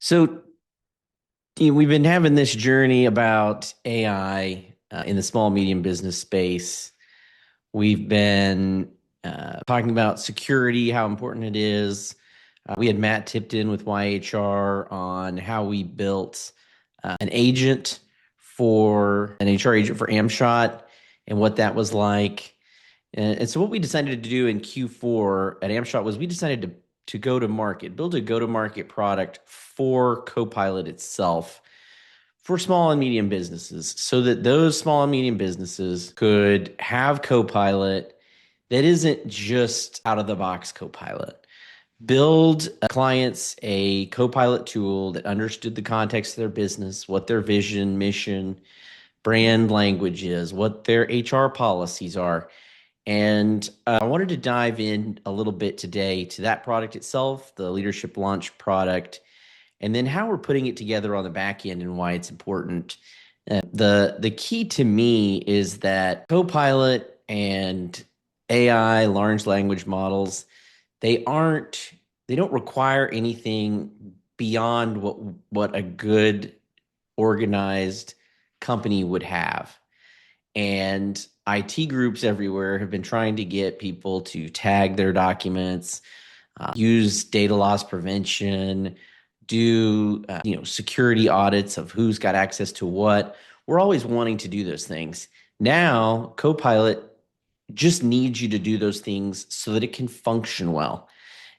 So we've been having this journey about AI in the small medium business space. We've been talking about security, how important it is. We had Matt tipped in with YHR on how we built an HR agent for amshot and what that was like. And so what we decided to do in Q4 at amshot was we decided to go to market, build a go-to-market product for Copilot itself for small and medium businesses so that those small and medium businesses could have Copilot that isn't just out of the box Copilot. Build clients a Copilot tool that understood the context of their business, what their vision, mission, brand language is, what their HR policies are. And I wanted to dive in a little bit today to that product itself, the leadership launch product, and then how we're putting it together on the back end and why it's important. The key to me is that Copilot and AI, large language models, they don't require anything beyond what a good organized company would have. And IT groups everywhere have been trying to get people to tag their documents, use data loss prevention, do security audits of who's got access to what. We're always wanting to do those things. Now, Copilot just needs you to do those things so that it can function well.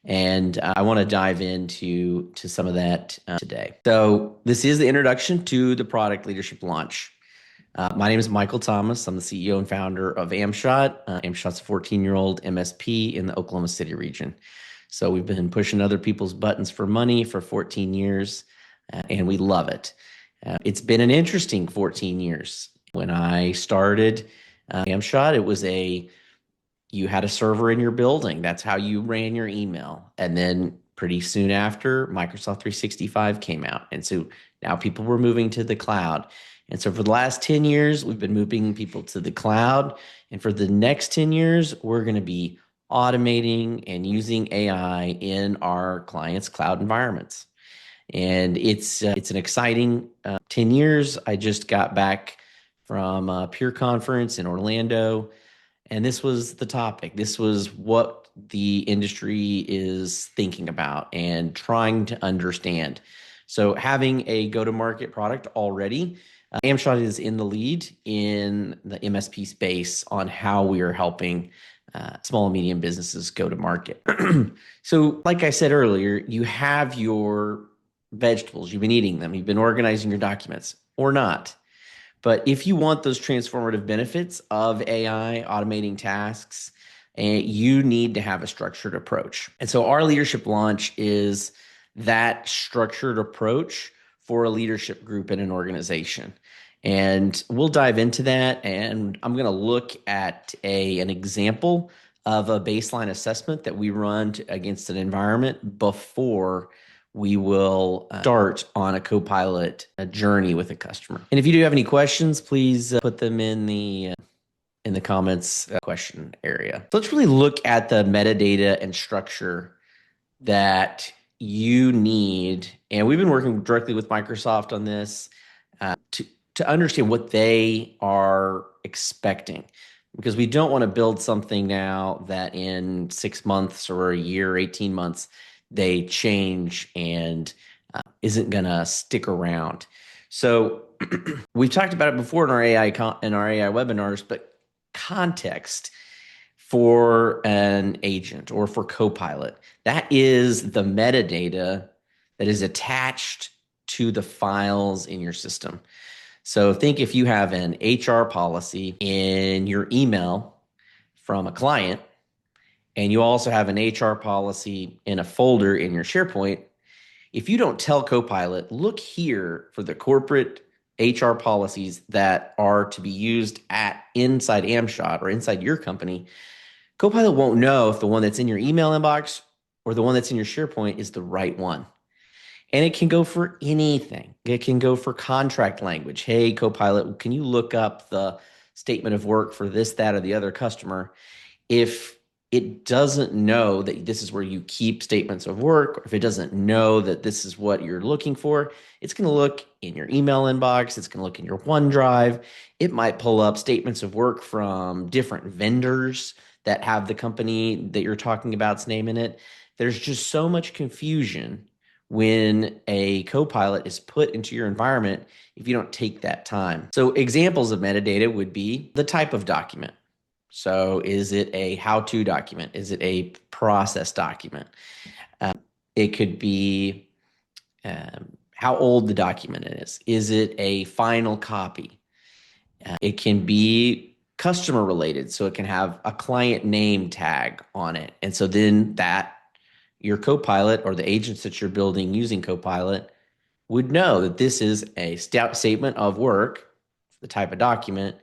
And I want to dive into some of that today. So this is the introduction to the product leadership launch. My name is Michael Thomas. I'm the CEO and founder of amshot. amshot's a 14-year-old MSP in the Oklahoma City region. So we've been pushing other people's buttons for money for 14 years, and we love it. It's been an interesting 14 years. When I started amshot, it was you had a server in your building. That's how you ran your email. And then pretty soon after, Microsoft 365 came out. And so now people were moving to the cloud. And so for the last 10 years, we've been moving people to the cloud. And for the next 10 years, we're going to be automating and using AI in our clients' cloud environments. And it's an exciting 10 years. I just got back from a peer conference in Orlando, and this was the topic. This was what the industry is thinking about and trying to understand. So having a go-to-market product already, amshot is in the lead in the MSP space on how we are helping small and medium businesses go to market. So like I said earlier, you have your vegetables. You've been eating them. You've been organizing your documents or not. But if you want those transformative benefits of AI automating tasks, you need to have a structured approach. And so our leadership launch is that structured approach for a leadership group in an organization. And we'll dive into that. And I'm going to look at an example of a baseline assessment that we run against an environment before we will start on a Copilot journey with a customer. And if you do have any questions, please put them in the comments question area. So let's really look at the metadata and structure that you need. And we've been working directly with Microsoft on this to understand what they are expecting, because we don't want to build something now that in 6 months or a year, 18 months, they change and isn't going to stick around. So we've talked about it before in our AI webinars, but context for an agent or for Copilot, that is the metadata that is attached to the files in your system. So think if you have an HR policy in your email from a client, and you also have an HR policy in a folder in your SharePoint, if you don't tell Copilot, look here for the corporate HR policies that are to be used inside amshot or inside your company, Copilot won't know if the one that's in your email inbox or the one that's in your SharePoint is the right one. And it can go for anything. It can go for contract language. Hey, Copilot, can you look up the statement of work for this, that, or the other customer? If it doesn't know that this is where you keep statements of work, or if it doesn't know that this is what you're looking for, it's going to look in your email inbox. It's going to look in your OneDrive. It might pull up statements of work from different vendors that have the company that you're talking about's name in it. There's just so much confusion when a Copilot is put into your environment if you don't take that time. So examples of metadata would be the type of document. So is it a how-to document? Is it a process document? It could be how old the document is. Is it a final copy? It can be customer related, so it can have a client name tag on it. And so then that your Copilot or the agents that you're building using Copilot would know that this is a statement of work, the type of document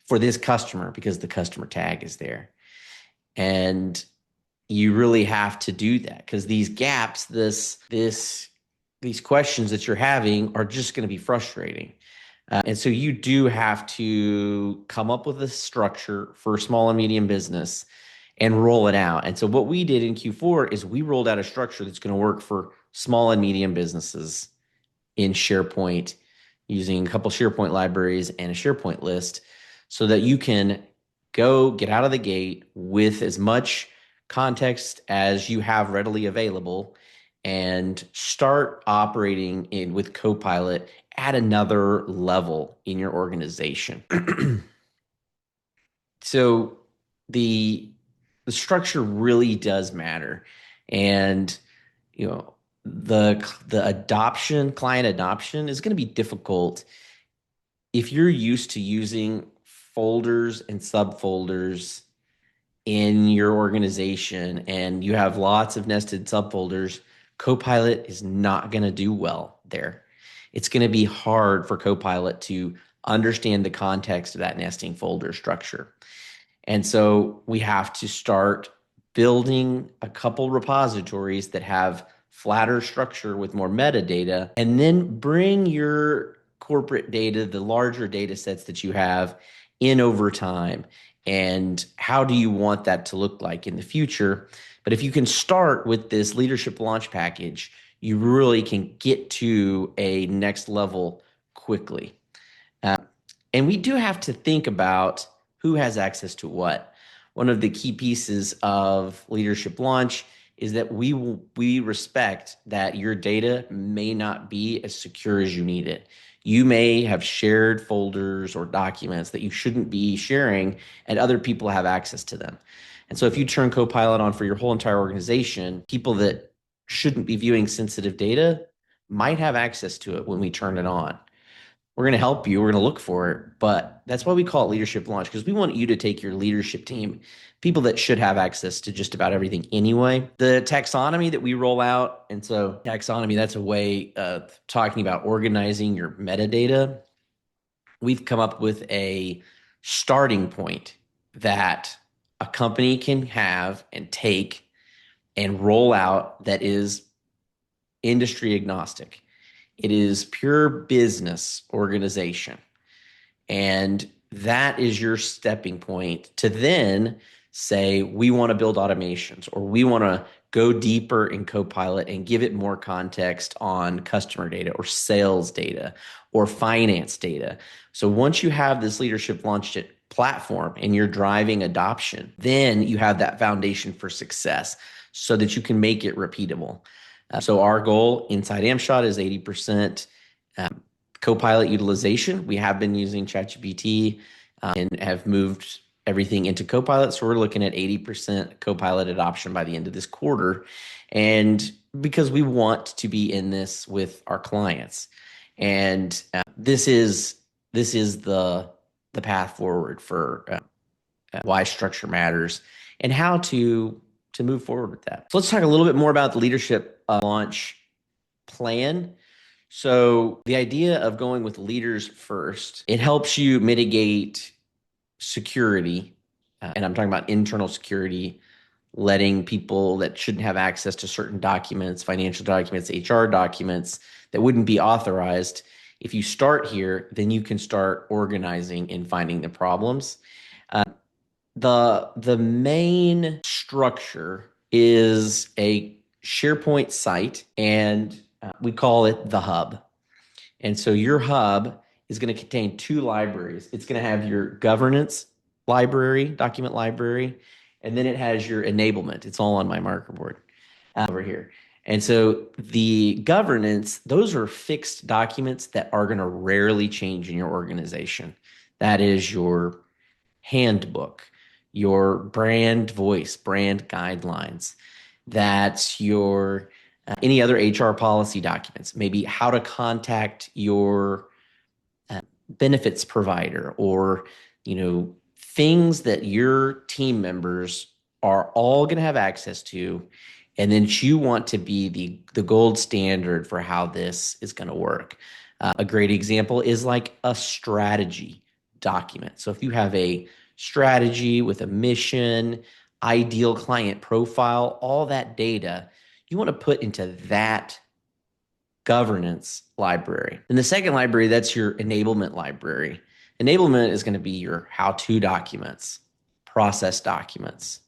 for this customer because the customer tag is there. And you really have to do that because these gaps, these questions that you're having are just going to be frustrating. And so you do have to come up with a structure for small and medium business and roll it out. And so what we did in Q4 is we rolled out a structure that's going to work for small and medium businesses in SharePoint using a couple SharePoint libraries and a SharePoint list so that you can go get out of the gate with as much context as you have readily available and start operating with Copilot at another level in your organization. So the structure really does matter. And the client adoption is going to be difficult if you're used to using folders and subfolders in your organization and you have lots of nested subfolders. Copilot is not going to do well there. It's going to be hard for Copilot to understand the context of that nesting folder structure. And so we have to start building a couple repositories that have flatter structure with more metadata, and then bring your corporate data, the larger data sets that you have, in over time. And how do you want that to look like in the future? But if you can start with this leadership launch package, you really can get to a next level quickly. And we do have to think about who has access to what. One of the key pieces of leadership launch is that we respect that your data may not be as secure as you need it. You may have shared folders or documents that you shouldn't be sharing, and other people have access to them. And so if you turn Copilot on for your whole entire organization, people that shouldn't be viewing sensitive data might have access to it when we turn it on. We're going to help you. We're going to look for it. But that's why we call it leadership launch, because we want you to take your leadership team, people that should have access to just about everything anyway. The taxonomy that we roll out, and so taxonomy, that's a way of talking about organizing your metadata. We've come up with a starting point that a company can have and take and roll out that is industry agnostic. It is pure business organization. And that is your stepping point to then say, we want to build automations, or we want to go deeper in Copilot and give it more context on customer data or sales data or finance data. So once you have this leadership launched platform and you're driving adoption, then you have that foundation for success so that you can make it repeatable. So our goal inside amshot is 80% Copilot utilization. We have been using ChatGPT and have moved everything into Copilot. So we're looking at 80% Copilot adoption by the end of this quarter. And because we want to be in this with our clients. And this is the path forward for why structure matters and how to move forward with that. So let's talk a little bit more about the leadership launch plan. So the idea of going with leaders first, it helps you mitigate security. And I'm talking about internal security, letting people that shouldn't have access to certain documents, financial documents, HR documents that wouldn't be authorized. If you start here, then you can start organizing and finding the problems. The main structure is a SharePoint site, and we call it the hub. And so your hub is going to contain two libraries. It's going to have your governance library, document library, and then it has your enablement. It's all on my marker board over here. And so the governance, those are fixed documents that are going to rarely change in your organization. That is your handbook, your brand voice, brand guidelines. That's your any other HR policy documents, maybe how to contact your benefits provider, or things that your team members are all going to have access to, and then you want to be the gold standard for how this is going to work. A great example is like a strategy document. So if you have a strategy with a mission, ideal client profile, all that data you want to put into that governance library. And the second library, that's your enablement library. Enablement is going to be your how-to documents, process documents.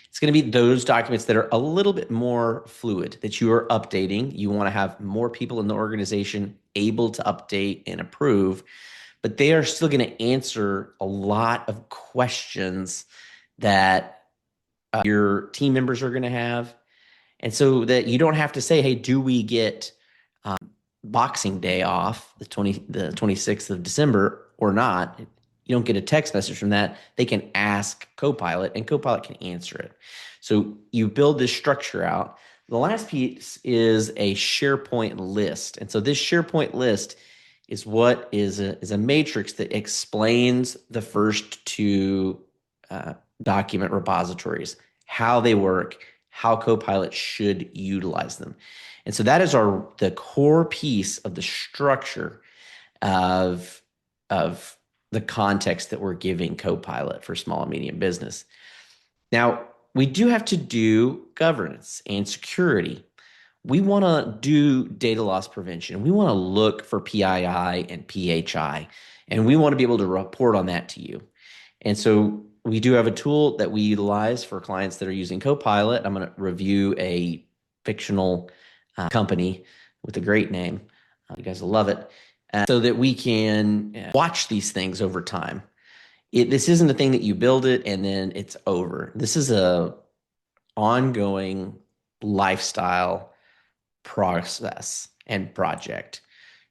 It's going to be those documents that are a little bit more fluid, that you are updating. You want to have more people in the organization able to update and approve, but they are still going to answer a lot of questions that your team members are going to have. And so that you don't have to say, hey, do we get Boxing Day off, the 26th of December or not? You don't get a text message from that. They can ask Copilot, and Copilot can answer it. So you build this structure out. The last piece is a SharePoint list. And so this SharePoint list is what is a matrix that explains the first two document repositories, how they work, how Copilot should utilize them. And so that is the core piece of the structure of the context that we're giving Copilot for small and medium business. Now, we do have to do governance and security. We want to do data loss prevention. We want to look for PII and PHI, and we want to be able to report on that to you. And so we do have a tool that we utilize for clients that are using Copilot. I'm going to review a fictional company with a great name. You guys will love it. So that we can watch these things over time. This isn't a thing that you build it and then it's over. This is a ongoing lifestyle process and project.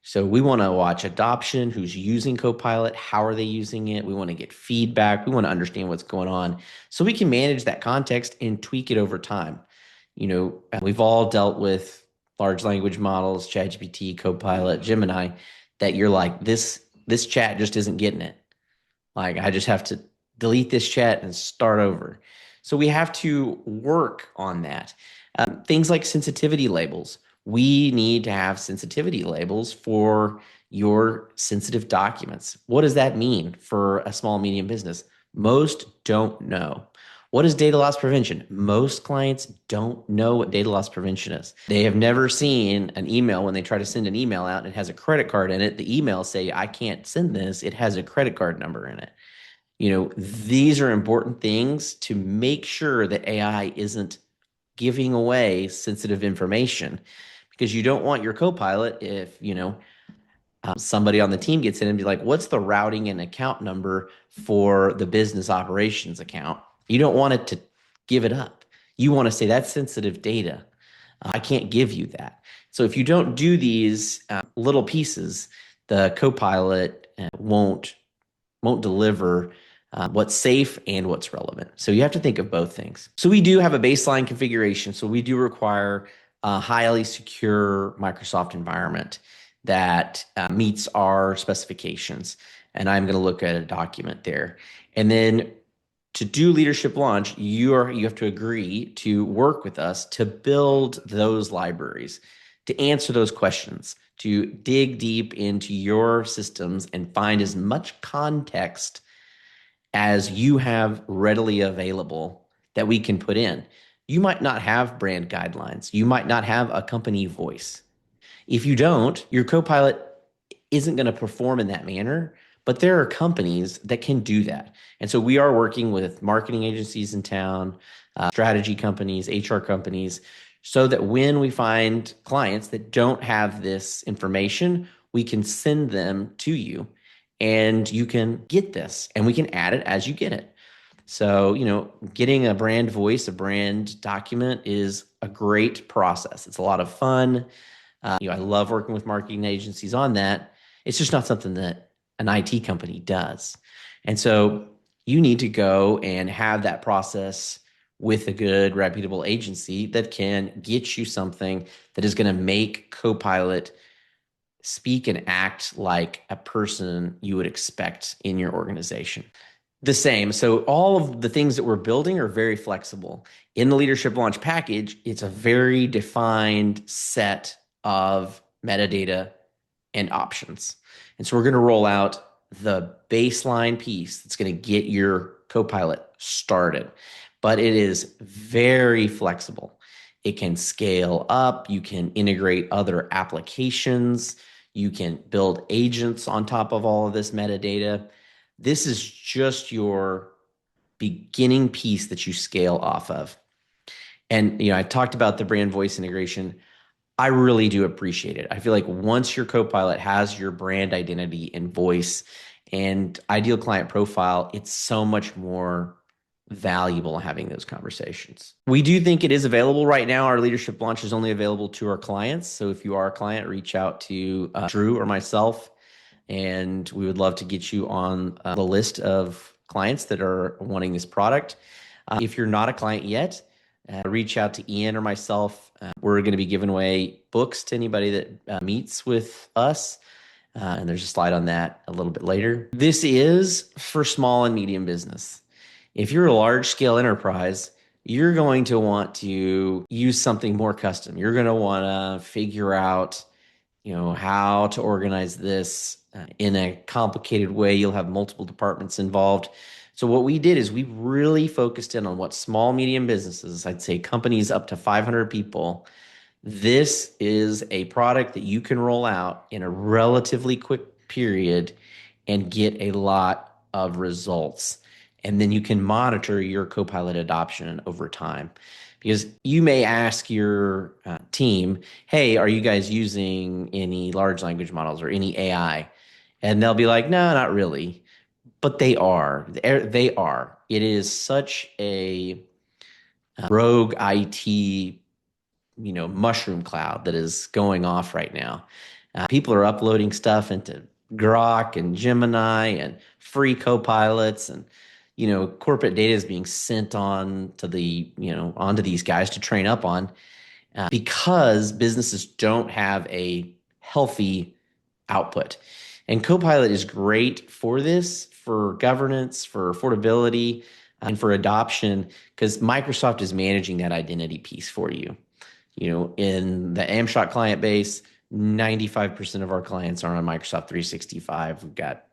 So we want to watch adoption, who's using Copilot, how are they using it? We want to get feedback. We want to understand what's going on so we can manage that context and tweak it over time. We've all dealt with large language models, ChatGPT, Copilot, Gemini, that you're like, this chat just isn't getting it. Like, I just have to delete this chat and start over. So we have to work on that. Things like sensitivity labels. We need to have sensitivity labels for your sensitive documents. What does that mean for a small, medium business? Most don't know. What is data loss prevention? Most clients don't know what data loss prevention is. They have never seen an email when they try to send an email out and it has a credit card in it. The email say, I can't send this. It has a credit card number in it. These are important things to make sure that AI isn't giving away sensitive information, because you don't want your Copilot, if somebody on the team gets in and be like, what's the routing and account number for the business operations account? You don't want it to give it up. You want to say that's sensitive data. I can't give you that. So if you don't do these little pieces, the Copilot won't deliver what's safe and what's relevant. So you have to think of both things. So we do have a baseline configuration. So we do require a highly secure Microsoft environment that meets our specifications. And I'm going to look at a document there. And then to do leadership launch, you have to agree to work with us to build those libraries, to answer those questions, to dig deep into your systems and find as much context as you have readily available that we can put in. You might not have brand guidelines. You might not have a company voice. If you don't, your Copilot isn't going to perform in that manner, But there are companies that can do that. And so we are working with marketing agencies in town, strategy companies, HR companies, so that when we find clients that don't have this information, we can send them to you and you can get this and we can add it as you get it. So, getting a brand voice, a brand document is a great process. It's a lot of fun. I love working with marketing agencies on that. It's just not something that an IT company does. And so you need to go and have that process with a good, reputable agency that can get you something that is going to make Copilot speak and act like a person you would expect in your organization. The same. So all of the things that we're building are very flexible. In the leadership launch package, it's a very defined set of metadata and options. And so we're going to roll out the baseline piece that's going to get your Copilot started. But it is very flexible. It can scale up. You can integrate other applications. You can build agents on top of all of this metadata. This is just your beginning piece that you scale off of. And I talked about the brand voice integration. I really do appreciate it. I feel like once your Copilot has your brand identity and voice and ideal client profile, it's so much more valuable having those conversations. We do think it is available right now. Our leadership launch is only available to our clients. So if you are a client, reach out to Drew or myself, and we would love to get you on the list of clients that are wanting this product. If you're not a client yet, reach out to Ian or myself. We're going to be giving away books to anybody that meets with us. And there's a slide on that a little bit later. This is for small and medium business. If you're a large scale enterprise, you're going to want to use something more custom. You're going to want to figure out, how to organize this in a complicated way. You'll have multiple departments involved. So what we did is we really focused in on what small, medium businesses, I'd say companies up to 500 people, this is a product that you can roll out in a relatively quick period and get a lot of results. And then you can monitor your Copilot adoption over time. Because you may ask your team, hey, are you guys using any large language models or any AI? And they'll be like, no, not really. But they are. They are. It is such a rogue IT, mushroom cloud that is going off right now. People are uploading stuff into Grok and Gemini and free copilots, and corporate data is being sent on to onto these guys to train up on, because businesses don't have a healthy output. And Copilot is great for this, for governance, for affordability, and for adoption, because Microsoft is managing that identity piece for you. In the amshot client base, 95% of our clients are on Microsoft 365. We've got,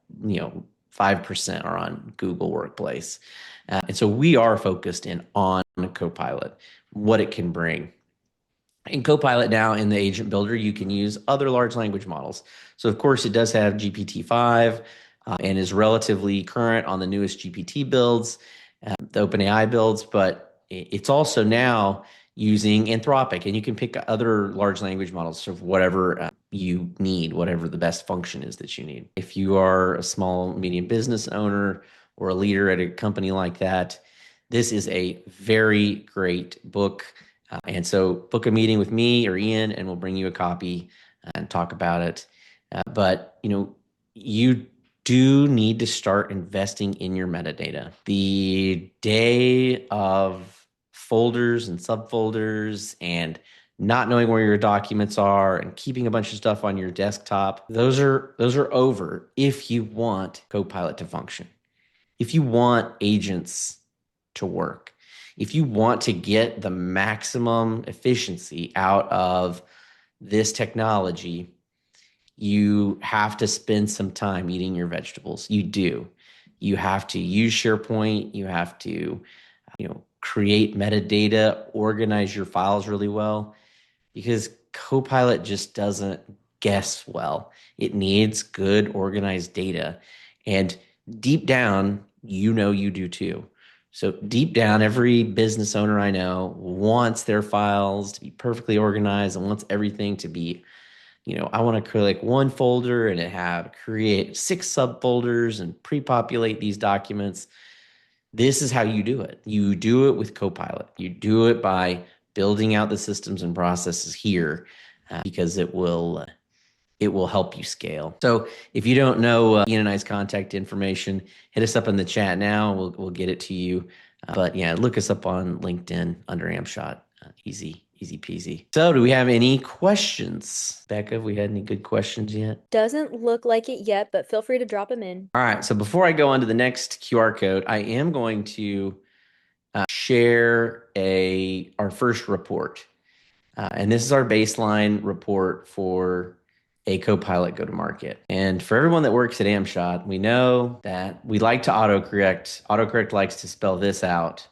5% are on Google Workplace. And so we are focused in on Copilot, what it can bring. In Copilot now, in the agent builder, you can use other large language models. So of course it does have GPT-5 and is relatively current on the newest GPT builds, the OpenAI builds, but it's also now using Anthropic, and you can pick other large language models of whatever you need, whatever the best function is that you need. If you are a small, medium business owner or a leader at a company like that, this is a very great book. And so book a meeting with me or Ian, and we'll bring you a copy and talk about it. But you do need to start investing in your metadata. The day of folders and subfolders and not knowing where your documents are and keeping a bunch of stuff on your desktop, those are over if you want Copilot to function. If you want agents to work, if you want to get the maximum efficiency out of this technology, you have to spend some time eating your vegetables. You do. You have to use SharePoint. You have to, create metadata, organize your files really well, because Copilot just doesn't guess well. It needs good organized data. And deep down, you do too. So deep down, every business owner I know wants their files to be perfectly organized and wants everything to be, I want to create like one folder and create 6 subfolders and pre-populate these documents. This is how you do it. You do it with Copilot. You do it by building out the systems and processes here, because it will help you scale. So if you don't know Ian and I's contact information, hit us up in the chat now. We'll get it to you. But yeah, look us up on LinkedIn under amshot. Easy peasy. So do we have any questions? Becca, have we had any good questions yet? Doesn't look like it yet, but feel free to drop them in. All right. So before I go on to the next QR code, I am going to share our first report. And this is our baseline report for a Copilot go-to-market. And for everyone that works at Amshot, we know that we like to autocorrect. Autocorrect likes to spell this out.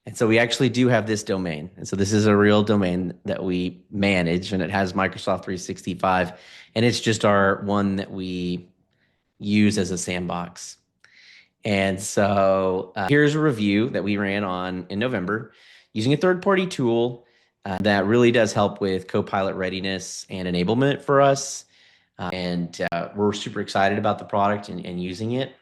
And so we actually do have this domain. And so this is a real domain that we manage, and it has Microsoft 365. And it's just our one that we use as a sandbox. And so here's a review that we ran on in November using a third-party tool that really does help with Copilot readiness and enablement for us. And we're super excited about the product and using it.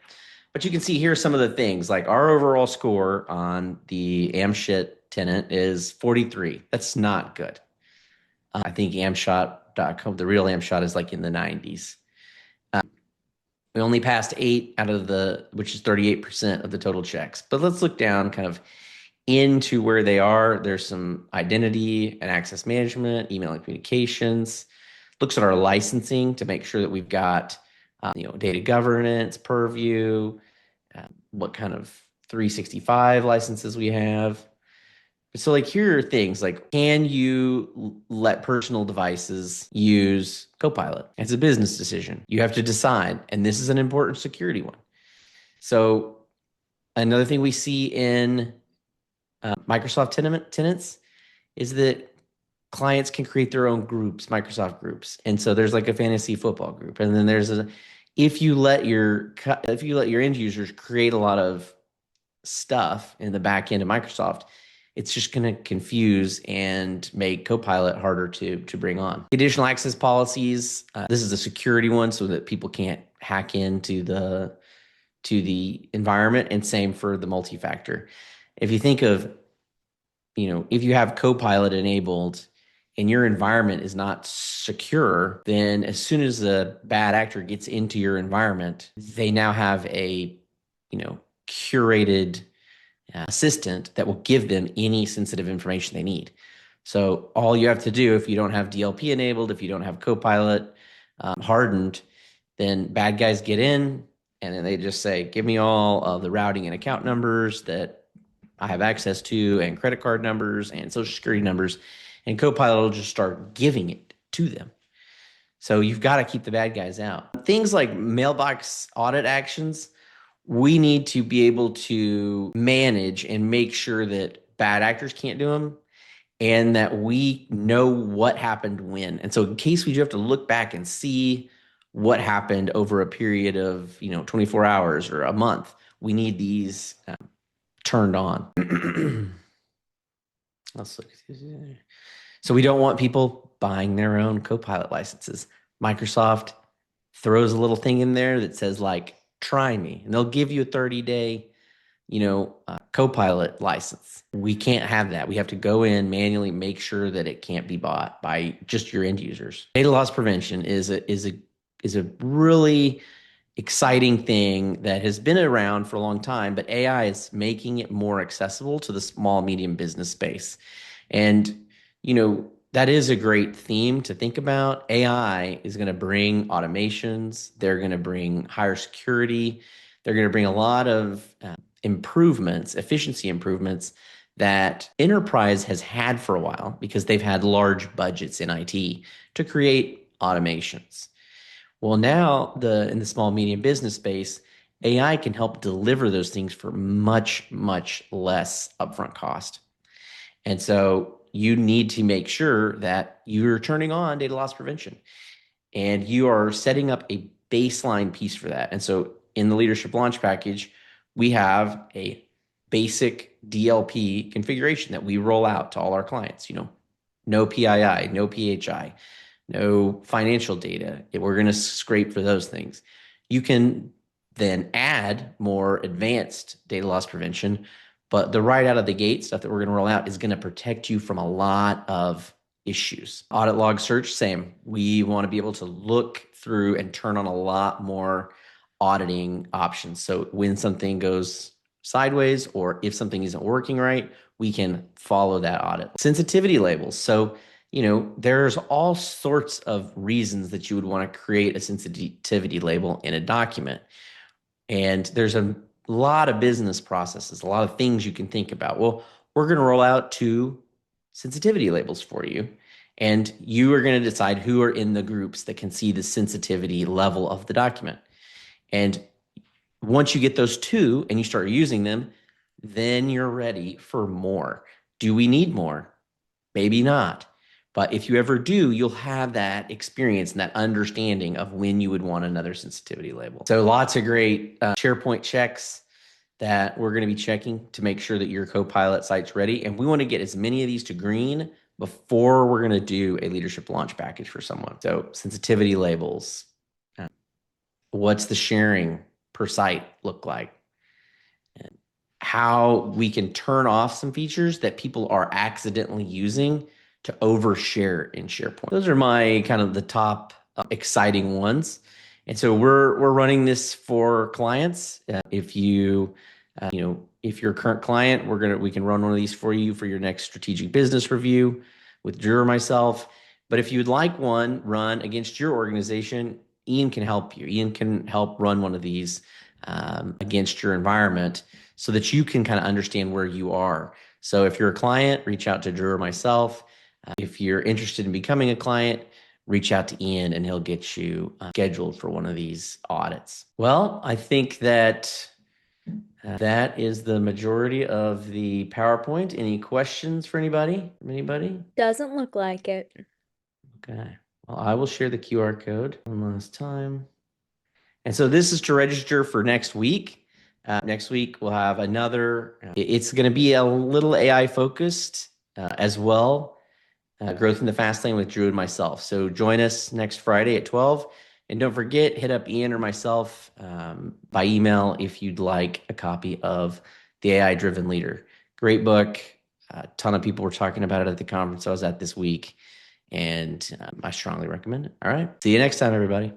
But you can see here some of the things, like our overall score on the amshot tenant is 43. That's not good. I think amshot.com, the real amshot, is like in the 90s. We only passed 8 out of which is 38% of the total checks. But let's look down kind of into where they are. There's some identity and access management, email and communications. Looks at our licensing to make sure that we've got, data governance, purview, what kind of 365 licenses we have. So like here are things like, can you let personal devices use Copilot? It's a business decision. You have to decide, and this is an important security one. So another thing we see in Microsoft tenants is that clients can create their own groups, Microsoft groups. And so there's like a fantasy football group. And then if you let your end users create a lot of stuff in the back end of Microsoft, it's just going to confuse and make Copilot harder to bring on. Additional access policies. This is a security one so that people can't hack into the environment, and same for the multi-factor. If you think of, if you have Copilot enabled and your environment is not secure, then as soon as a bad actor gets into your environment, they now have a, curated assistant that will give them any sensitive information they need. So all you have to do, if you don't have DLP enabled, if you don't have Copilot hardened, then bad guys get in and then they just say, give me all of the routing and account numbers that I have access to, and credit card numbers and social security numbers, and Copilot will just start giving it to them. So you've got to keep the bad guys out. Things like mailbox audit actions, we need to be able to manage and make sure that bad actors can't do them, and that we know what happened when. And so in case we do have to look back and see what happened over a period of 24 hours or a month, we need these turned on. Let's look. So we don't want people buying their own Copilot licenses. Microsoft throws a little thing in there that says like, try me, and they'll give you a 30-day, Copilot license. We can't have that. We have to go in manually, make sure that it can't be bought by just your end users. Data loss prevention is a really exciting thing that has been around for a long time, but AI is making it more accessible to the small, medium business space. And, that is a great theme to think about. AI is going to bring automations. They're going to bring higher security. They're going to bring a lot of improvements, efficiency improvements that enterprise has had for a while because they've had large budgets in IT to create automations. Well, now in the small, medium business space, AI can help deliver those things for much, much less upfront cost. And so you need to make sure that you're turning on data loss prevention and you are setting up a baseline piece for that. And so in the leadership launch package, we have a basic DLP configuration that we roll out to all our clients. No PII, no PHI, no financial data. We're going to scrape for those things. You can then add more advanced data loss prevention, but the right out of the gate stuff that we're going to roll out is going to protect you from a lot of issues. Audit log search, same. We want to be able to look through and turn on a lot more auditing options. So when something goes sideways or if something isn't working right, we can follow that audit. Sensitivity labels. So, there's all sorts of reasons that you would want to create a sensitivity label in a document. And there's a lot of business processes, a lot of things you can think about. Well, we're going to roll out 2 sensitivity labels for you. And you are going to decide who are in the groups that can see the sensitivity level of the document. And once you get those 2 and you start using them, then you're ready for more. Do we need more? Maybe not. But if you ever do, you'll have that experience and that understanding of when you would want another sensitivity label. So lots of great SharePoint checks that we're going to be checking to make sure that your Copilot site's ready. And we want to get as many of these to green before we're going to do a leadership launch package for someone. So sensitivity labels. What's the sharing per site look like? And how we can turn off some features that people are accidentally using to overshare in SharePoint. Those are my kind of the top exciting ones. And so we're running this for clients. If you're a current client, we can run one of these for you for your next strategic business review with Drew or myself. But if you'd like one run against your organization, Ian can help you. Ian can help run one of these against your environment so that you can kind of understand where you are. So if you're a client, reach out to Drew or myself. If you're interested in becoming a client, reach out to Ian and he'll get you scheduled for one of these audits. Well, I think that that is the majority of the PowerPoint. Any questions for anybody? Doesn't look like it. Okay. Well, I will share the QR code one last time. And so this is to register for next week. Next week, we'll have another, it's going to be a little AI focused as well. Growth in the Fast Lane with Drew and myself. So join us next Friday at 12. And don't forget, hit up Ian or myself by email if you'd like a copy of The AI Driven Leader. Great book. A ton of people were talking about it at the conference I was at this week. And I strongly recommend it. All right. See you next time, everybody.